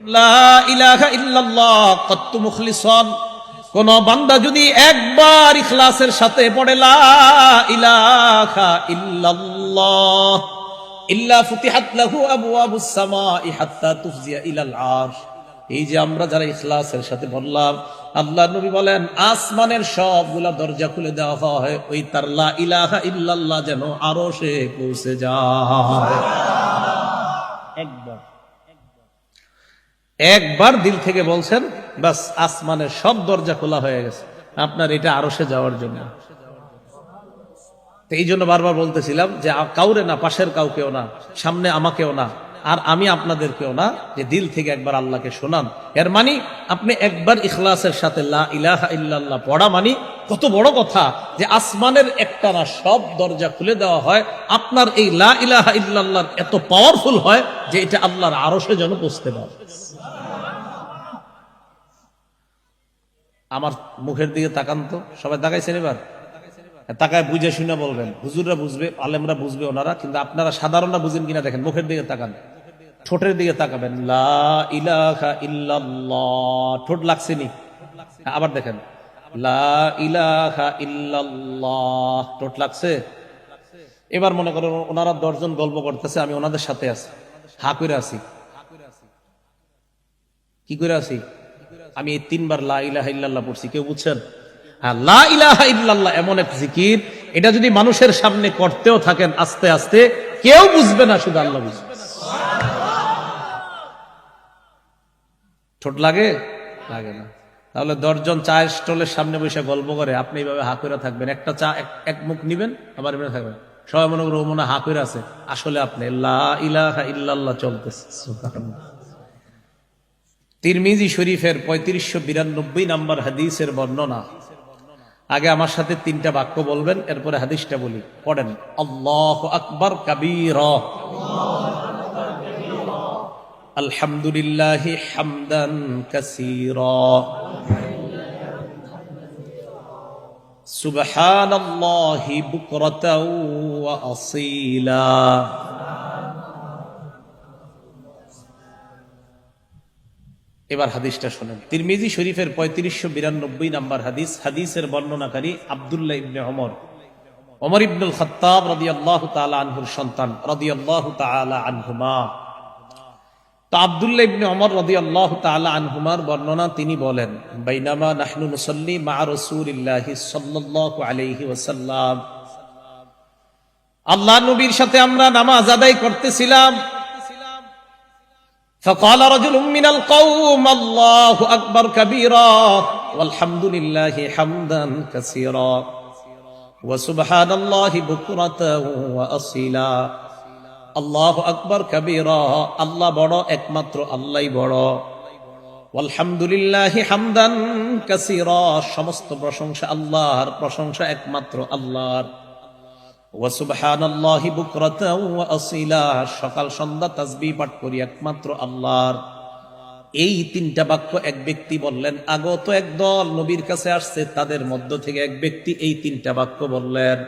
লা ইলাহা ইল্লাল্লাহ কত্তু মুখলিসান, কোন বান্দা যদি একবার ইখলাসের সাথে পড়ে লা ইলাহা ইল্লাল্লাহ ইল্লা ফুতিহাত লাহু আবওয়াবুস সামাই হাত্তা তুফজিয়া ইলাল আরশ। এই যে আমরা যারা ইখলাসের সাথে বললাম, আল্লাহ নবী বলেন আসমানের সবগুলা দরজা খুলে দেওয়া হয় ওই তার লা ইলাহা ইল্লাল্লাহ যেন আরশে পৌঁছে যায়। একবার দিল থেকে বলছেন, বাস আসমানের সব দরজা খোলা হয়ে গেছে আপনার এটা আরশে যাওয়ার জন্য। এই জন্য বারবার বলতেছিলাম যে কাউরে না, পাশের কাউকেও না, সামনে আমাকেও না, আর আমি আপনাদেরকেও না, যে দিল থেকে একবার আল্লাহকে শোনান। এর মানে আপনি একবার ইখলাসের সাথে লা ইলাহা ইল্লাল্লাহ পড়া মানে কত বড় কথা, যে আসমানের একটা না সব দরজা খুলে দেওয়া হয়। আপনার এই লা ইলাহা ইল্লাল্লাহ এত পাওয়ারফুল হয় যে এটা আল্লাহর আরশে যেন পৌঁছতে পারে। আমার মুখের দিকে তাকান তো, সবাই তাকাইছেন? এবার তাকায় বুঝে শুনে বলবেন, হুজুররা বুঝবে, আলেমরা বুঝবে ওনারা, কিন্তু আপনারা সাধারণরা বুঝেন কিনা দেখেন। মুখের দিকে তাকান, ঠোঁটের দিকে তাকাবেন, লা ইলাহা ইল্লাল্লাহ, ঠোঁট লাগছে নি? আবার দেখেন, লা ইলাহা ইল্লাল্লাহ, ঠোঁট লাগছে? এবার মনে করেন ওনারা 10 জন গল্প করতেছে, আমি ওনাদের সাথে আছি, হা করে আছি। কি করে আছি? আমি এই 3 বার লা ইলাহা ইল্লাল্লাহ পড়ছি, কেউ বুঝছেন? হ্যাঁ, লা ইলাহা ইল্লাল্লাহ এমন এক জিকির, এটা যদি মানুষের সামনে করতেও থাকেন আস্তে আস্তে, কেউ বুঝবে না, শুধু আল্লাহ বুঝবে। ঠোঁট লাগে? লাগে না। তাহলে 10 জন চায়ের স্টলের সামনে বসে গল্প করে, আপনি এইভাবে হা করে থাকবেন, একটা চা এক মুখ নিবেন, আবার এভাবে থাকবেন, সবাই মনে করো মনে হা করে আছে, আসলে আপনি লা ইলাহা ইল্লাল্লাহ চলতেছে। সুবহানাল্লাহ। তিরমিজি শরীফের 3592 নম্বর হাদিসের বর্ণনা। আগে আমার সাথে 3টা বাক্য বলবেন, এরপরে হাদিসটা বলি। পড়েন, আল্লাহু আকবার কাবীরা, আলহামদুলিল্লাহি হামদান কাসীরা, সুবহানাল্লাহি বুকরাতাও ওয়া আসীলা। এবার হাদিসটা শুনেন। তিরমিজি শরীফের 3592 নম্বর হাদিস। হাদিসের বর্ণনাকারী আব্দুল্লাহ ইবনে ওমর, ওমর ইবনুল খাত্তাব রাদিয়াল্লাহু তাআলা আনহুর সন্তান, রাদিয়াল্লাহু তাআলা আনহুমা। তো আব্দুল্লাহ ইবনে ওমর রাদিয়াল্লাহু তাআলা আনহুমার বর্ণনা, তিনি বলেন, বাইনামা নাহনু নুসাল্লি মা রাসূলিল্লাহি সাল্লাল্লাহু আলাইহি ওয়াসাল্লাম, আল্লাহর নবীর সাথে আমরা নামাজ আদায় করতেছিলাম। فقال رجل من القوم الله أكبر كبيرا والحمد لله حمدا كثيرا وسبحان الله بكرة وأصيلا। الله أكبر كبيرا, আল্লাহ বড়, একমাত্র আল্লাহই বড়। والحمد لله حمدا كثيرا, সমস্ত প্রশংসা আল্লাহর, প্রশংসা একমাত্র আল্লাহর। ওয়া সুবহানাল্লাহি বুকরাতাও ওয়া আসীলা, সকাল সন্ধ্যা তাসবিহ পাঠ করি একমাত্র আল্লাহর। এই 3টা বাক্য এক ব্যক্তি বললেন। আগত একদল নবীর কাছে আসছে, তাদের মধ্য থেকে এক ব্যক্তি এই 3টা বাক্য বললেন।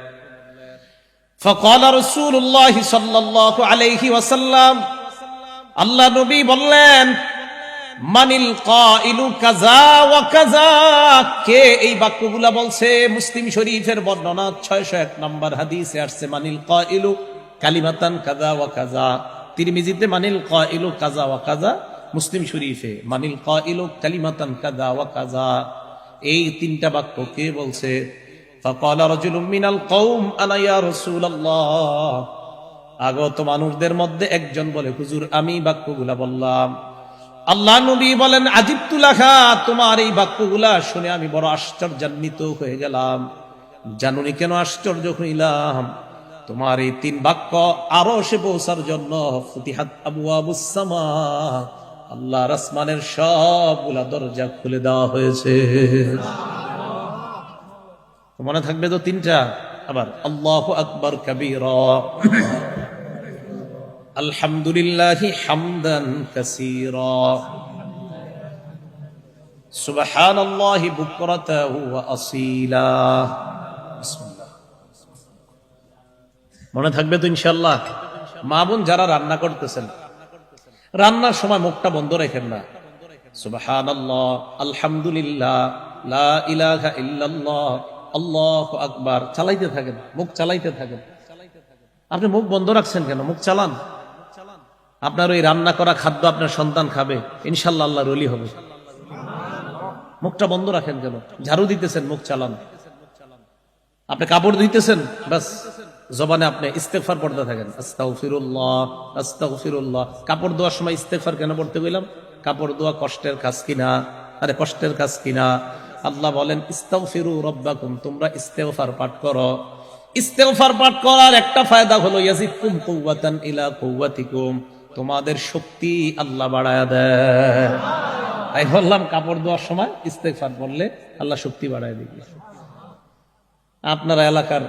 ফাকালা রাসূলুল্লাহ সাল্লাল্লাহু আলাইহি ওয়াসাল্লাম, আল্লাহ নবী বললেন, মানিল কাইলু কাযা ওয়া কাযা, কে এই বাক্যগুলা বলছে? মুসলিম শরীফের বর্ণনা 601 নম্বর হাদিসে আসছে, মানিল কাইলু কালিমাতান কাযা ওয়া কাযা। তিরমিজিতে মানিল কাইলু কাযা ওয়া কাযা, মুসলিম শরীফে মানিল কাইলু কালিমাতান কাযা ওয়া কাযা। এই 3টা বাক্য কে বলছে? ফাকালা রাজুলুম মিনাল কওম আনা ইয়া রাসূলুল্লাহ, আগত মানুষদের মধ্যে একজন বলে, হুজুর আমি বাক্যগুলা বললাম। আল্লাহ নবী বলেন, আজিবতু লাকা, তোমার এই বাক্যগুলা শুনে আমি বড় আশ্চর্যান্বিত হয়ে গেলাম। জানুনি কেন আশ্চর্য হইলাম? তোমার এই 3 বাক্য আরশে পৌঁছার জন্য ফুতিহাত আবওয়াবুস সামা, আল্লাহর আসমানের সবগুলা দরজা খুলে দেওয়া হয়েছে। মনে থাকবে তো 3টা? আবার আল্লাহু আকবার কাবীরা, আলহামদুলিল্লাহি হামদান কাসীরা, সুবহানাল্লাহি বুকরাতাও ওয়া আসীলা। মনে থাকবে তো ইনশাআল্লাহ? মা বোন যারা রান্না করতেছেন, রান্নার সময় মুখটা বন্ধ রেখেন না। সুবহানাল্লাহ, আলহামদুলিল্লাহ, লা ইলাহা ইল্লাল্লাহ, আল্লাহু আকবার চালাইতে থাকেন, মুখ চালাইতে থাকেন। আপনি মুখ বন্ধ রাখছেন কেন? মুখ চালান। আপনার ওই রান্না করা খাদ্য আপনার সন্তান খাবে, ইনশাল্লাহ আল্লাহর ওলি হবে। মুখটা বন্ধ রাখেন কেন? ঝাড়ু দিতেছেন, মুখ চালান। আপনি কাপড় ধুইতেছেন, বাস জবানে আপনি ইস্তেগফার পড়তে থাকেন, আস্তাগফিরুল্লাহ আস্তাগফিরুল্লাহ। কাপড় ধোয়ার সময় ইস্তেগফার কেন পড়তে বললাম? কাপড় ধোয়া কষ্টের কাজ কিনা? আরে কষ্টের কাজ কিনা? আল্লাহ বলেন ইস্তাগফিরু রাব্বাকুম, তোমরা ইস্তেগফার পাঠ করো। ইস্তেগফার পাঠ করার একটা ফায়দা হলো ইয়াজিদকুম কুওয়াতান ইলা কুওয়াতিকুম, তোমাদের শক্তি আল্লাহ বাড়ায়া দেয়। তাই বললাম কাপড় ধোয়ার সময় ইস্তেগফার পড়লে আল্লাহ শক্তি বাড়ায় দিবে। আপনারা এলাকার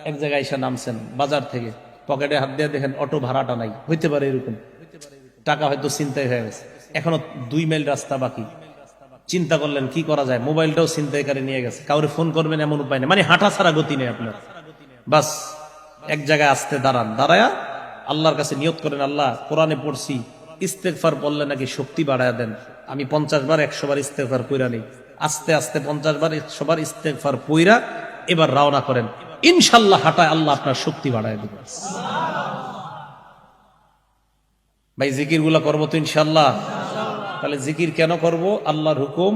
এক জায়গায় এসে নামছেন বাজার থেকে, পকেটে হাত দিয়ে দেখেন অটো ভাড়াটা নাই, হইতে পারে এরকম, টাকা হয়তো ছিনতাই হয়ে গেছে, এখনো 2 মাইল রাস্তা বাকি। চিন্তা করলেন কি করা যায়, মোবাইলটাও ছিনতাইকারী নিয়ে গেছে, কাউরে ফোন করবেন এমন উপায় নেই, মানে হাঁটা ছাড়া গতি নেই আপনার। বাস এক জায়গায় আসতে দাঁড়ান, দাঁড়ায়া আল্লাহর কাছে নিয়ত করেন, আল্লাহ কোরআনে পড়ছি ইস্তেগফার বললে নাকি শক্তি বাড়ায় দেন, আমি 50 বার 100 বার ইস্তেগফার পইরা নেই। আস্তে আস্তে 50 বার 100 বার ইস্তেগফার পইরা এবার রওনা করেন, ইনশাল্লাহ হাঁটায় আল্লাহ আপনার শক্তি বাড়ায় দিবেন। ভাই জিকির গুলা করবো তো ইনশাল্লাহ? তাহলে জিকির কেন করব? আল্লাহর হুকুম